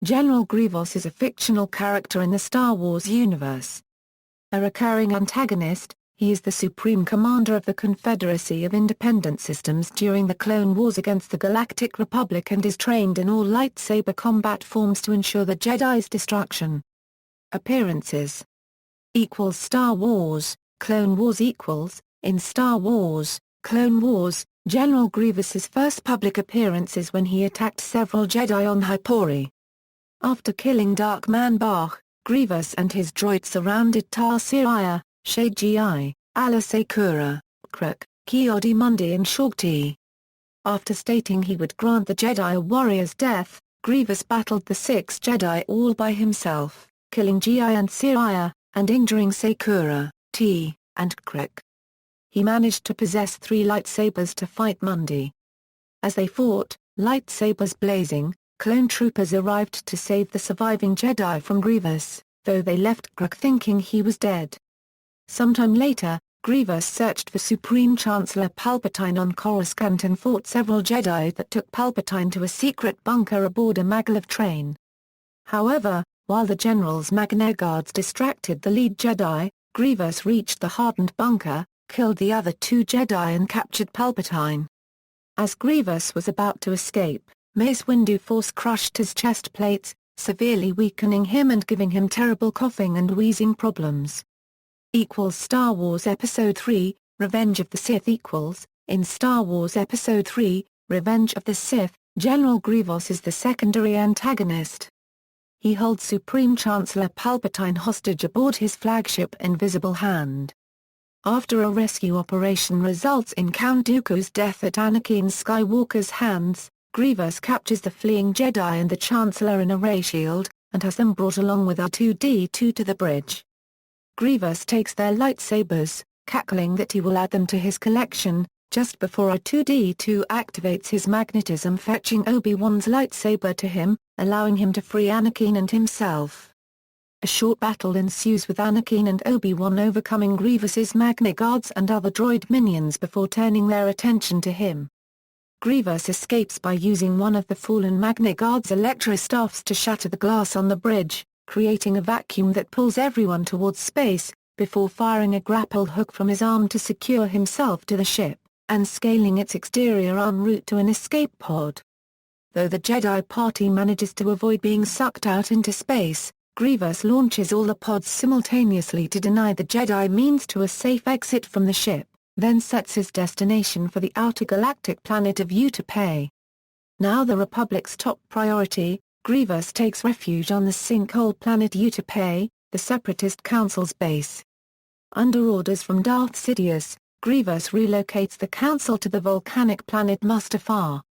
General Grievous is a fictional character in the Star Wars universe. A recurring antagonist, he is the supreme commander of the Confederacy of Independent Systems during the Clone Wars against the Galactic Republic and is trained in all lightsaber combat forms to ensure the Jedi's destruction. Appearances Star Wars, Clone Wars In Star Wars, Clone Wars, General Grievous's first public appearance is when he attacked several Jedi on Hypori. After killing Dark Man Bach, Grievous and his droid surrounded Tar Siraya, Shagi, Ala Sakura, Kruk, Ki-Adi-Mundi and Shorty. After stating he would grant the Jedi a warrior's death, Grievous battled the 6 Jedi all by himself, killing Gi and Siraya, and injuring Sakura, T, and Kruk. He managed to possess 3 lightsabers to fight Mundi. As they fought, lightsabers blazing, clone troopers arrived to save the surviving Jedi from Grievous, though they left Kruk thinking he was dead. Sometime later, Grievous searched for Supreme Chancellor Palpatine on Coruscant and fought several Jedi that took Palpatine to a secret bunker aboard a maglev train. However, while the General's Magna Guards distracted the lead Jedi, Grievous reached the hardened bunker, killed the other 2 Jedi and captured Palpatine. As Grievous was about to escape, Mace Windu Force crushed his chest plates, severely weakening him and giving him terrible coughing and wheezing problems. Star Wars Episode 3, Revenge of the Sith In Star Wars Episode 3, Revenge of the Sith, General Grievous is the secondary antagonist. He holds Supreme Chancellor Palpatine hostage aboard his flagship Invisible Hand. After a rescue operation results in Count Dooku's death at Anakin Skywalker's hands, Grievous captures the fleeing Jedi and the Chancellor in a ray shield, and has them brought along with R2-D2 to the bridge. Grievous takes their lightsabers, cackling that he will add them to his collection, just before R2-D2 activates his magnetism, fetching Obi-Wan's lightsaber to him, allowing him to free Anakin and himself. A short battle ensues with Anakin and Obi-Wan overcoming Grievous's Magna Guards and other droid minions before turning their attention to him. Grievous escapes by using one of the fallen Magna Guard's electrostaffs to shatter the glass on the bridge, creating a vacuum that pulls everyone towards space, before firing a grapple hook from his arm to secure himself to the ship, and scaling its exterior en route to an escape pod. Though the Jedi party manages to avoid being sucked out into space, Grievous launches all the pods simultaneously to deny the Jedi means to a safe exit from the ship, then sets his destination for the outer galactic planet of Utapau. Now the Republic's top priority, Grievous takes refuge on the sinkhole planet Utapau, the Separatist Council's base. Under orders from Darth Sidious, Grievous relocates the Council to the volcanic planet Mustafar.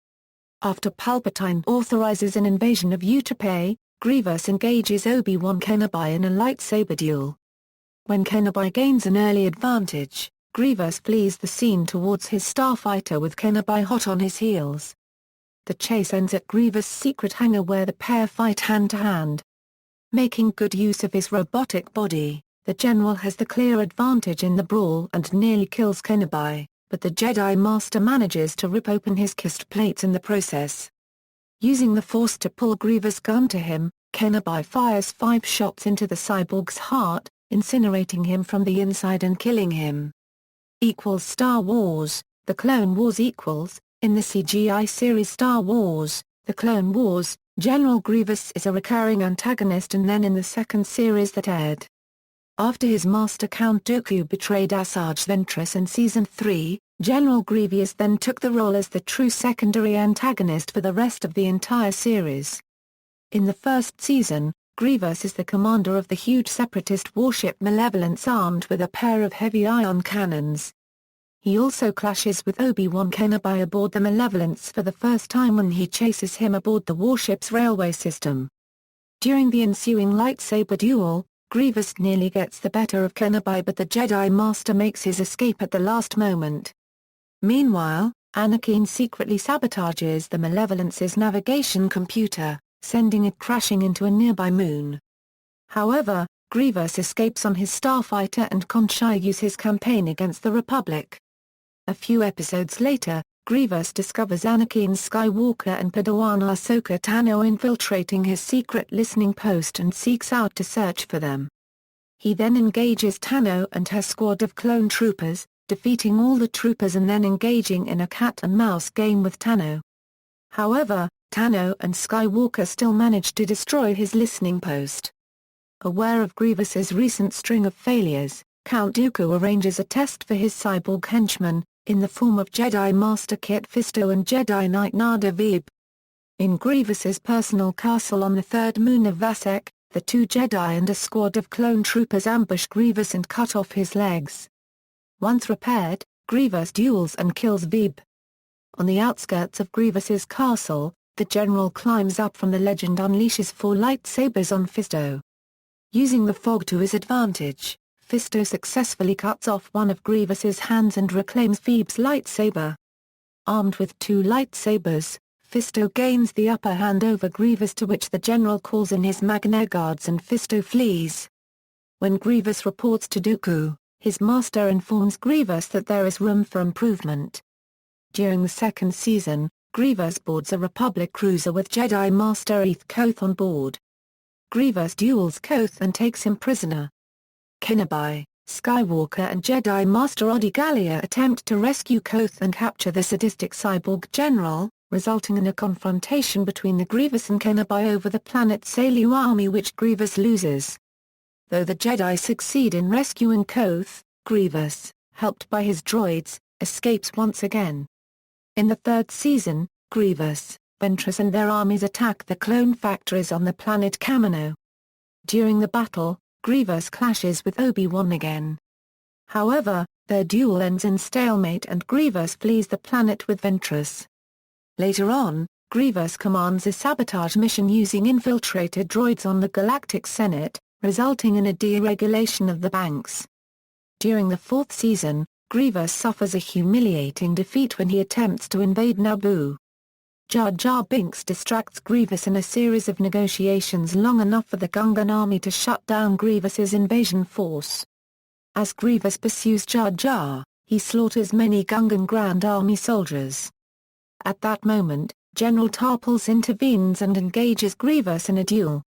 After Palpatine authorizes an invasion of Utapau, Grievous engages Obi-Wan Kenobi in a lightsaber duel. When Kenobi gains an early advantage, Grievous flees the scene towards his starfighter with Kenobi hot on his heels. The chase ends at Grievous' secret hangar where the pair fight hand-to-hand. Making good use of his robotic body, the General has the clear advantage in the brawl and nearly kills Kenobi, but the Jedi Master manages to rip open his chest plates in the process. Using the Force to pull Grievous' gun to him, Kenobi fires 5 shots into the cyborg's heart, incinerating him from the inside and killing him. Star Wars, The Clone Wars In the CGI series Star Wars, The Clone Wars, General Grievous is a recurring antagonist and then in the second series that aired. After his master Count Dooku betrayed Asajj Ventress in Season 3, General Grievous then took the role as the true secondary antagonist for the rest of the entire series. In the first season, Grievous is the commander of the huge separatist warship Malevolence armed with a pair of heavy ion cannons. He also clashes with Obi-Wan Kenobi aboard the Malevolence for the first time when he chases him aboard the warship's railway system. During the ensuing lightsaber duel, Grievous nearly gets the better of Kenobi but the Jedi Master makes his escape at the last moment. Meanwhile, Anakin secretly sabotages the Malevolence's navigation computer, sending it crashing into a nearby moon. However, Grievous escapes on his starfighter and continues his campaign against the Republic. A few episodes later, Grievous discovers Anakin Skywalker and Padawan Ahsoka Tano infiltrating his secret listening post and seeks out to search for them. He then engages Tano and her squad of clone troopers, defeating all the troopers and then engaging in a cat-and-mouse game with Tano. However, Tano and Skywalker still manage to destroy his listening post. Aware of Grievous's recent string of failures, Count Dooku arranges a test for his cyborg henchmen, in the form of Jedi Master Kit Fisto and Jedi Knight Nada Veeb. In Grievous's personal castle on the third moon of Vasek, the two Jedi and a squad of clone troopers ambush Grievous and cut off his legs. Once repaired, Grievous duels and kills Veeb. On the outskirts of Grievous's castle, the general climbs up from the ledge and unleashes 4 lightsabers on Fisto. Using the fog to his advantage, Fisto successfully cuts off one of Grievous's hands and reclaims Veeb's lightsaber. Armed with 2 lightsabers, Fisto gains the upper hand over Grievous, to which the general calls in his Magna Guards and Fisto flees. When Grievous reports to Dooku, his master informs Grievous that there is room for improvement. During the second season, Grievous boards a Republic cruiser with Jedi Master Koth on board. Grievous duels Koth and takes him prisoner. Kenobi, Skywalker and Jedi Master Adi Gallia attempt to rescue Koth and capture the sadistic cyborg general, resulting in a confrontation between the Grievous and Kenobi over the planet Saelu army, which Grievous loses. Though the Jedi succeed in rescuing Koth, Grievous, helped by his droids, escapes once again. In the third season, Grievous, Ventress and their armies attack the clone factories on the planet Kamino. During the battle, Grievous clashes with Obi-Wan again. However, their duel ends in stalemate and Grievous flees the planet with Ventress. Later on, Grievous commands a sabotage mission using infiltrated droids on the Galactic Senate, resulting in a deregulation of the banks. During the fourth season, Grievous suffers a humiliating defeat when he attempts to invade Naboo. Jar Jar Binks distracts Grievous in a series of negotiations long enough for the Gungan army to shut down Grievous's invasion force. As Grievous pursues Jar Jar, he slaughters many Gungan Grand Army soldiers. At that moment, General Tarpals intervenes and engages Grievous in a duel.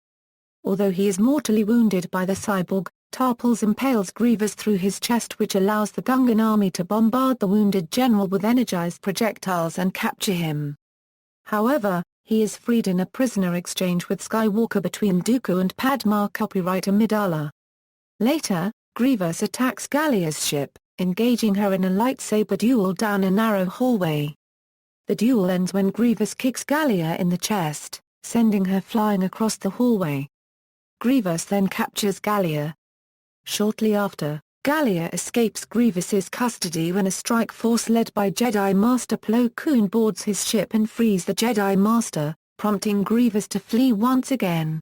Although he is mortally wounded by the cyborg, Tarpals impales Grievous through his chest, which allows the Gungan army to bombard the wounded general with energized projectiles and capture him. However, he is freed in a prisoner exchange with Skywalker between Dooku and Padma Copyright Amidala. Later, Grievous attacks Gallia's ship, engaging her in a lightsaber duel down a narrow hallway. The duel ends when Grievous kicks Gallia in the chest, sending her flying across the hallway. Grievous then captures Gallia. Shortly after, Gallia escapes Grievous's custody when a strike force led by Jedi Master Plo Koon boards his ship and frees the Jedi Master, prompting Grievous to flee once again.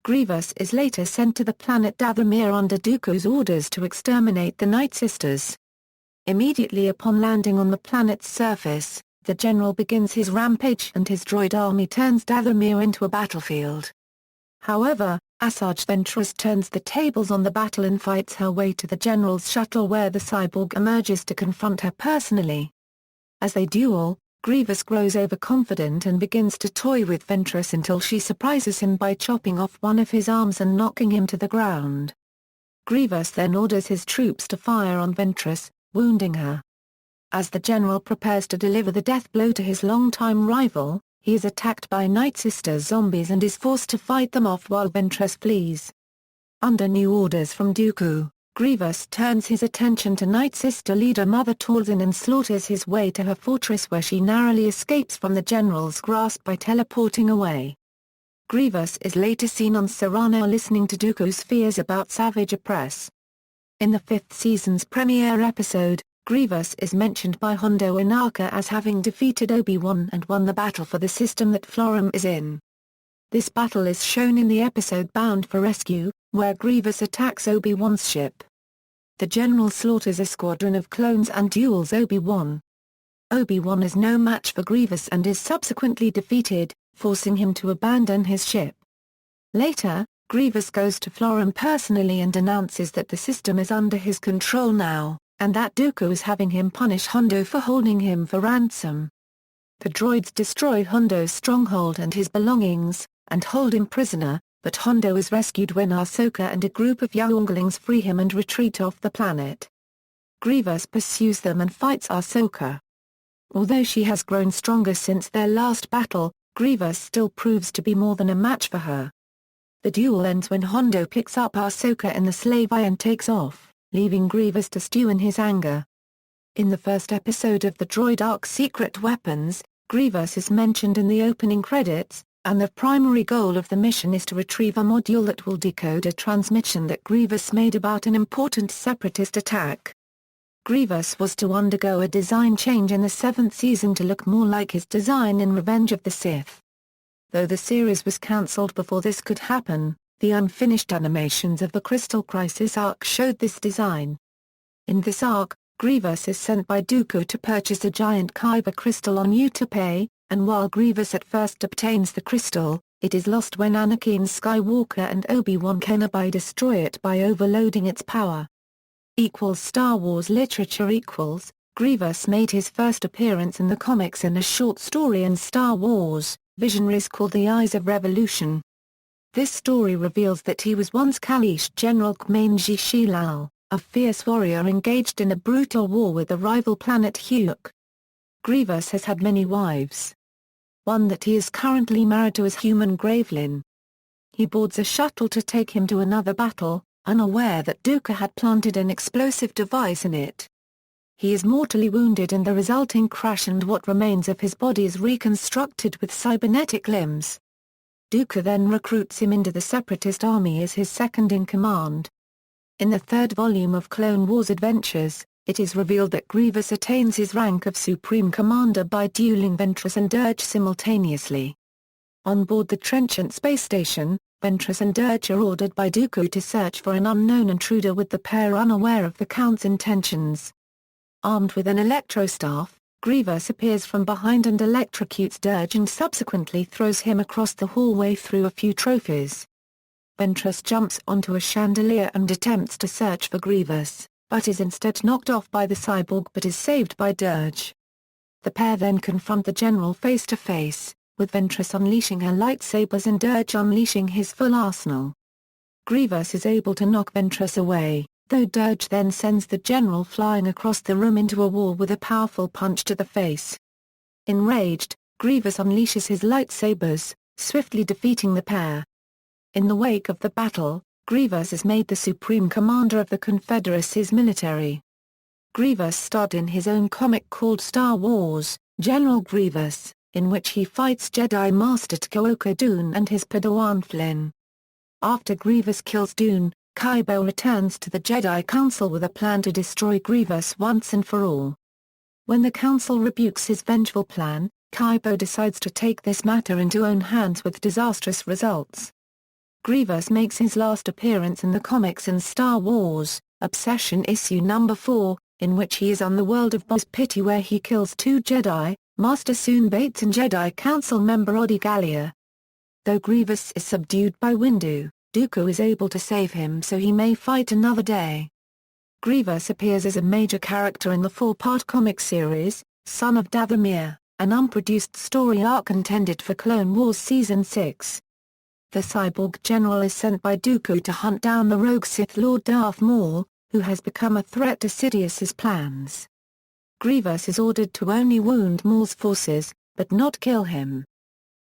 Grievous is later sent to the planet Dathomir under Dooku's orders to exterminate the Night Sisters. Immediately upon landing on the planet's surface, the general begins his rampage and his droid army turns Dathomir into a battlefield. However, Asajj Ventress turns the tables on the battle and fights her way to the general's shuttle, where the cyborg emerges to confront her personally. As they duel, Grievous grows overconfident and begins to toy with Ventress until she surprises him by chopping off one of his arms and knocking him to the ground. Grievous then orders his troops to fire on Ventress, wounding her. As the general prepares to deliver the death blow to his longtime rival, he is attacked by Night Sister zombies and is forced to fight them off while Ventress flees. Under new orders from Dooku, Grievous turns his attention to Night Sister leader Mother Talzin and slaughters his way to her fortress, where she narrowly escapes from the general's grasp by teleporting away. Grievous is later seen on Serrano listening to Dooku's fears about Savage Opress. In the fifth season's premiere episode, Grievous is mentioned by Hondo Inaka as having defeated Obi-Wan and won the battle for the system that Florum is in. This battle is shown in the episode Bound for Rescue, where Grievous attacks Obi-Wan's ship. The general slaughters a squadron of clones and duels Obi-Wan. Obi-Wan is no match for Grievous and is subsequently defeated, forcing him to abandon his ship. Later, Grievous goes to Florum personally and announces that the system is under his control now, and that Dooku is having him punish Hondo for holding him for ransom. The droids destroy Hondo's stronghold and his belongings, and hold him prisoner, but Hondo is rescued when Ahsoka and a group of younglings free him and retreat off the planet. Grievous pursues them and fights Ahsoka. Although she has grown stronger since their last battle, Grievous still proves to be more than a match for her. The duel ends when Hondo picks up Ahsoka in the slave eye and takes off, leaving Grievous to stew in his anger. In the first episode of the droid arc Secret Weapons, Grievous is mentioned in the opening credits, and the primary goal of the mission is to retrieve a module that will decode a transmission that Grievous made about an important separatist attack. Grievous was to undergo a design change in the 7th season to look more like his design in Revenge of the Sith. Though the series was cancelled before this could happen, the unfinished animations of the Crystal Crisis arc showed this design. In this arc, Grievous is sent by Dooku to purchase a giant kyber crystal on Utapau, and while Grievous at first obtains the crystal, it is lost when Anakin Skywalker and Obi-Wan Kenobi destroy it by overloading its power. Star Wars literature Grievous made his first appearance in the comics in a short story in Star Wars, Visionaries called The Eyes of Revolution. This story reveals that he was once Kaleesh General K'mainji Shilal, a fierce warrior engaged in a brutal war with the rival planet Huk. Grievous has had many wives. One that he is currently married to is Human Gravelin. He boards a shuttle to take him to another battle, unaware that Dooku had planted an explosive device in it. He is mortally wounded in the resulting crash and what remains of his body is reconstructed with cybernetic limbs. Dooku then recruits him into the Separatist army as his second-in-command. In the third volume of Clone Wars Adventures, it is revealed that Grievous attains his rank of Supreme Commander by dueling Ventress and Dirge simultaneously. On board the Trenchant space station, Ventress and Dirge are ordered by Dooku to search for an unknown intruder with the pair unaware of the Count's intentions. Armed with an electrostaff, Grievous appears from behind and electrocutes Dirge and subsequently throws him across the hallway through a few trophies. Ventress jumps onto a chandelier and attempts to search for Grievous, but is instead knocked off by the cyborg but is saved by Dirge. The pair then confront the General face to face, with Ventress unleashing her lightsabers and Dirge unleashing his full arsenal. Grievous is able to knock Ventress away, though Dirge then sends the General flying across the room into a wall with a powerful punch to the face. Enraged, Grievous unleashes his lightsabers, swiftly defeating the pair. In the wake of the battle, Grievous is made the Supreme Commander of the Confederacy's military. Grievous starred in his own comic called Star Wars, General Grievous, in which he fights Jedi Master Tkoka Dune and his Padawan Flynn. After Grievous kills Dune, Kybo returns to the Jedi Council with a plan to destroy Grievous once and for all. When the Council rebukes his vengeful plan, Kybo decides to take this matter into own hands with disastrous results. Grievous makes his last appearance in the comics in Star Wars, Obsession Issue No. 4, in which he is on the world of Boz Pity where he kills two Jedi, Master Soon Bates and Jedi Council member Odi Gallia. Though Grievous is subdued by Windu, Dooku is able to save him so he may fight another day. Grievous appears as a major character in the 4-part comic series, Son of Dathomir, an unproduced story arc intended for Clone Wars Season 6. The cyborg general is sent by Dooku to hunt down the rogue Sith Lord Darth Maul, who has become a threat to Sidious's plans. Grievous is ordered to only wound Maul's forces, but not kill him.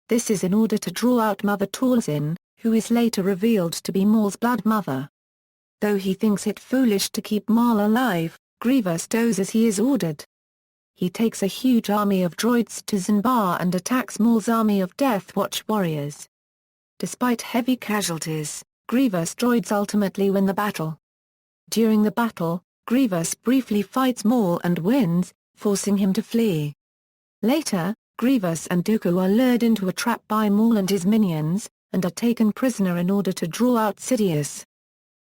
This is in order to draw out Mother Talzin, who is later revealed to be Maul's blood mother. Though he thinks it foolish to keep Maul alive, Grievous does as he is ordered. He takes a huge army of droids to Zanbar and attacks Maul's army of Death Watch warriors. Despite heavy casualties, Grievous droids ultimately win the battle. During the battle, Grievous briefly fights Maul and wins, forcing him to flee. Later, Grievous and Dooku are lured into a trap by Maul and his minions, and are taken prisoner in order to draw out Sidious.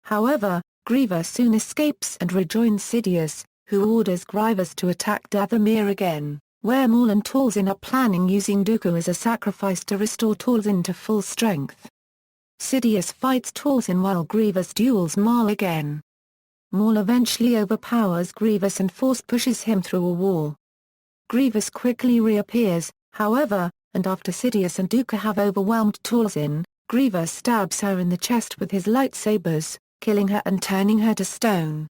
However, Grievous soon escapes and rejoins Sidious, who orders Grievous to attack Dathomir again, where Maul and Talzin are planning using Dooku as a sacrifice to restore Talzin to full strength. Sidious fights Talzin while Grievous duels Maul again. Maul eventually overpowers Grievous and force pushes him through a wall. Grievous quickly reappears, however, and after Sidious and Dooku have overwhelmed Talzin, Grievous stabs her in the chest with his lightsabers, killing her and turning her to stone.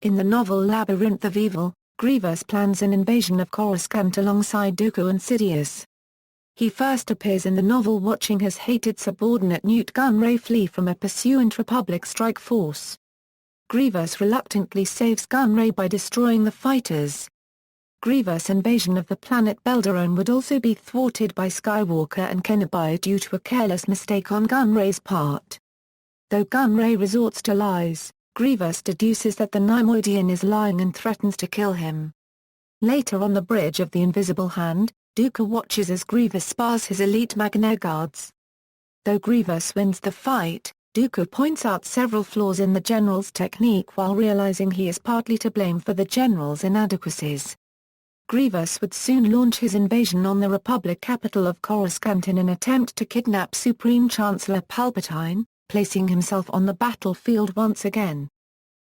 In the novel Labyrinth of Evil, Grievous plans an invasion of Coruscant alongside Dooku and Sidious. He first appears in the novel watching his hated subordinate Newt Gunray flee from a pursuant Republic strike force. Grievous reluctantly saves Gunray by destroying the fighters. Grievous' invasion of the planet Belderone would also be thwarted by Skywalker and Kenobi due to a careless mistake on Gunray's part. Though Gunray resorts to lies, Grievous deduces that the Neimoidian is lying and threatens to kill him. Later on the Bridge of the Invisible Hand, Dooku watches as Grievous spars his elite Magna Guards. Though Grievous wins the fight, Dooku points out several flaws in the general's technique while realizing he is partly to blame for the general's inadequacies. Grievous would soon launch his invasion on the Republic capital of Coruscant in an attempt to kidnap Supreme Chancellor Palpatine, placing himself on the battlefield once again.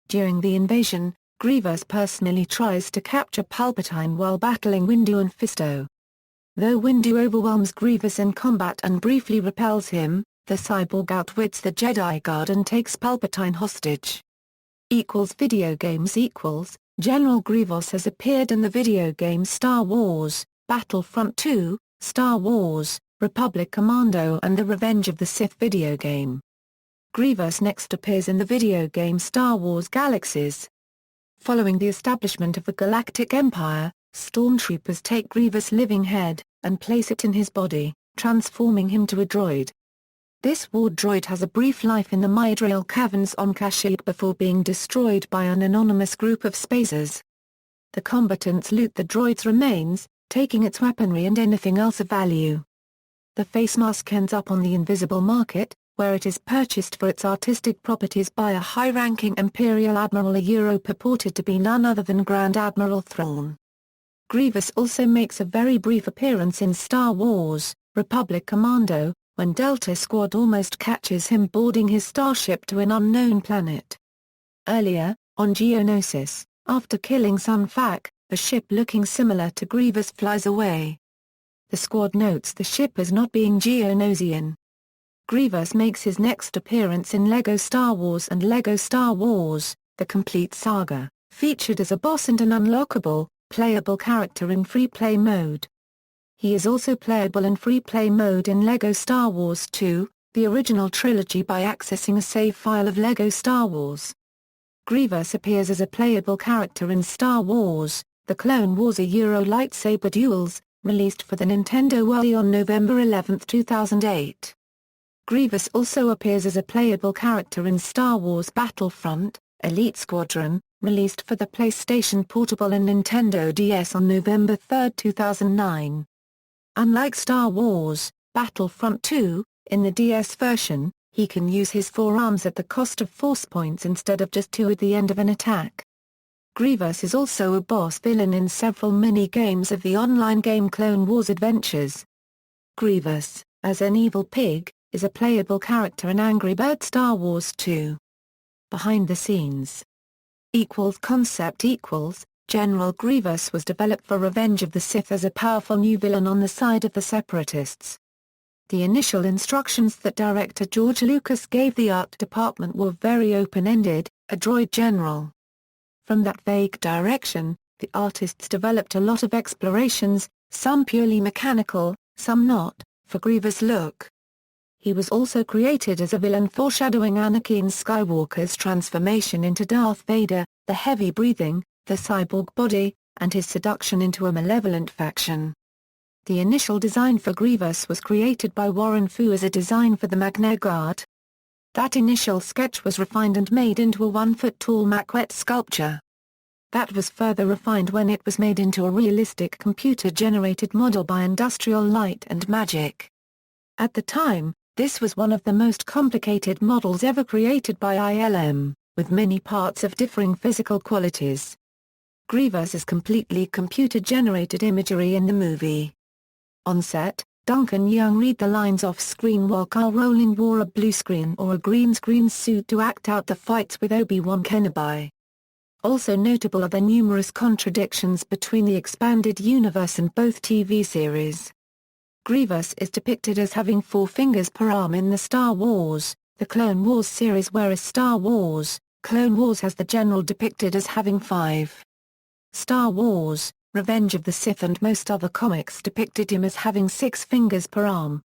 During the invasion, Grievous personally tries to capture Palpatine while battling Windu and Fisto. Though Windu overwhelms Grievous in combat and briefly repels him, the cyborg outwits the Jedi Guard and takes Palpatine hostage. Video games General Grievous has appeared in the video games Star Wars, Battlefront 2, Star Wars, Republic Commando and The Revenge of the Sith video game. Grievous next appears in the video game Star Wars Galaxies. Following the establishment of the Galactic Empire, Stormtroopers take Grievous' living head, and place it in his body, transforming him to a droid. This war droid has a brief life in the Myrddraal caverns on Kashyyyk before being destroyed by an anonymous group of spacers. The combatants loot the droid's remains, taking its weaponry and anything else of value. The face mask ends up on the invisible market, where it is purchased for its artistic properties by a high-ranking Imperial Admiral purported to be none other than Grand Admiral Thrawn. Grievous also makes a very brief appearance in Star Wars, Republic Commando, when Delta Squad almost catches him boarding his starship to an unknown planet. Earlier, on Geonosis, after killing Sun Fac, a ship looking similar to Grievous flies away. The squad notes the ship as not being Geonosian. Grievous makes his next appearance in LEGO Star Wars and LEGO Star Wars, The Complete Saga, featured as a boss and an unlockable, playable character in free-play mode. He is also playable in free-play mode in LEGO Star Wars 2, the original trilogy by accessing a save file of LEGO Star Wars. Grievous appears as a playable character in Star Wars, The Clone Wars lightsaber duels, released for the Nintendo Wii on November 11, 2008. Grievous also appears as a playable character in Star Wars Battlefront, Elite Squadron, released for the PlayStation Portable and Nintendo DS on November 3, 2009. Unlike Star Wars, Battlefront 2, in the DS version, he can use his forearms at the cost of force points instead of just 2 at the end of an attack. Grievous is also a boss villain in several mini-games of the online game Clone Wars Adventures. Grievous, as an evil pig, is a playable character in Angry Birds Star Wars 2. Behind the scenes. Concept General Grievous was developed for Revenge of the Sith as a powerful new villain on the side of the Separatists. The initial instructions that director George Lucas gave the art department were very open-ended, a droid general. From that vague direction, the artists developed a lot of explorations, some purely mechanical, some not, for Grievous' look. He was also created as a villain foreshadowing Anakin Skywalker's transformation into Darth Vader, the heavy breathing, the cyborg body, and his seduction into a malevolent faction. The initial design for Grievous was created by Warren Fu as a design for the Magna Guard. That initial sketch was refined and made into a 1-foot-tall maquette sculpture. That was further refined when it was made into a realistic computer-generated model by Industrial Light and Magic. At the time, this was one of the most complicated models ever created by ILM, with many parts of differing physical qualities. Grievous is completely computer-generated imagery in the movie. On set, Duncan Young read the lines off-screen while Carl Rowling wore a blue screen or a green screen suit to act out the fights with Obi-Wan Kenobi. Also notable are the numerous contradictions between the expanded universe and both TV series. Grievous is depicted as having 4 fingers per arm in the Star Wars, The Clone Wars series, whereas Star Wars, Clone Wars has the General depicted as having 5. Star Wars, Revenge of the Sith and most other comics depicted him as having 6 fingers per arm.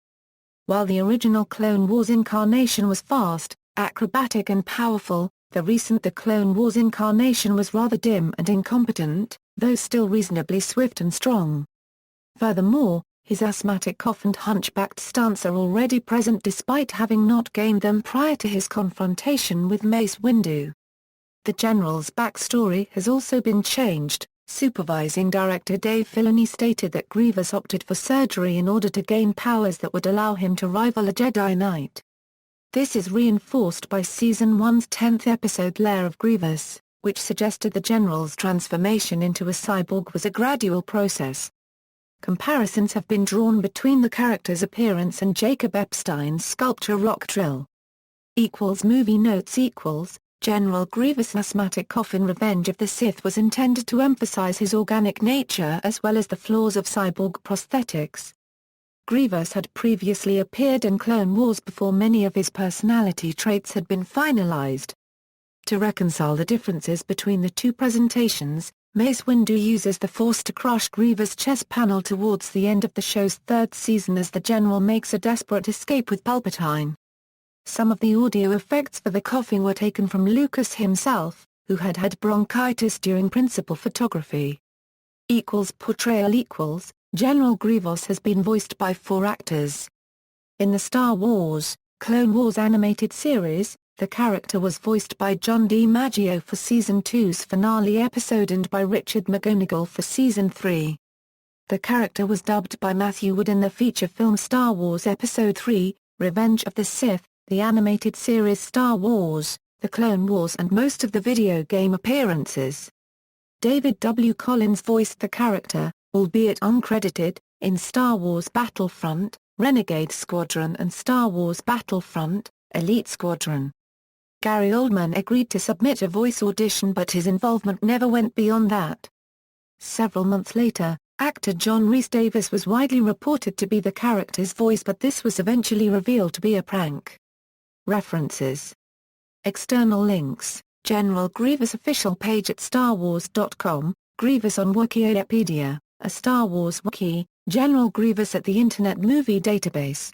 While the original Clone Wars incarnation was fast, acrobatic and powerful, the recent The Clone Wars incarnation was rather dim and incompetent, though still reasonably swift and strong. Furthermore, his asthmatic cough and hunchbacked stance are already present despite having not gained them prior to his confrontation with Mace Windu. The General's backstory has also been changed. Supervising director Dave Filoni stated that Grievous opted for surgery in order to gain powers that would allow him to rival a Jedi Knight. This is reinforced by Season 1's 10th episode Lair of Grievous, which suggested the General's transformation into a cyborg was a gradual process. Comparisons have been drawn between the character's appearance and Jacob Epstein's sculpture Rock Drill. Movie notes General Grievous' asthmatic cough in Revenge of the Sith was intended to emphasize his organic nature as well as the flaws of cyborg prosthetics. Grievous had previously appeared in Clone Wars before many of his personality traits had been finalized. To reconcile the differences between the two presentations, Mace Windu uses the Force to crush Grievous' chest panel towards the end of the show's 3rd season as the General makes a desperate escape with Palpatine. Some of the audio effects for the coughing were taken from Lucas himself, who had had bronchitis during principal photography. Portrayal General Grievous has been voiced by 4 actors. In the Star Wars, Clone Wars animated series, the character was voiced by John DiMaggio for Season 2's finale episode and by Richard McGonigal for Season 3. The character was dubbed by Matthew Wood in the feature film Star Wars Episode 3, Revenge of the Sith, the animated series Star Wars, The Clone Wars and most of the video game appearances. David W. Collins voiced the character, albeit uncredited, in Star Wars Battlefront, Renegade Squadron and Star Wars Battlefront, Elite Squadron. Gary Oldman agreed to submit a voice audition but his involvement never went beyond that. Several months later, actor John Rhys Davis was widely reported to be the character's voice but this was eventually revealed to be a prank. References. External links, General Grievous official page at StarWars.com, Grievous on Wikipedia, a Star Wars wiki, General Grievous at the Internet Movie Database.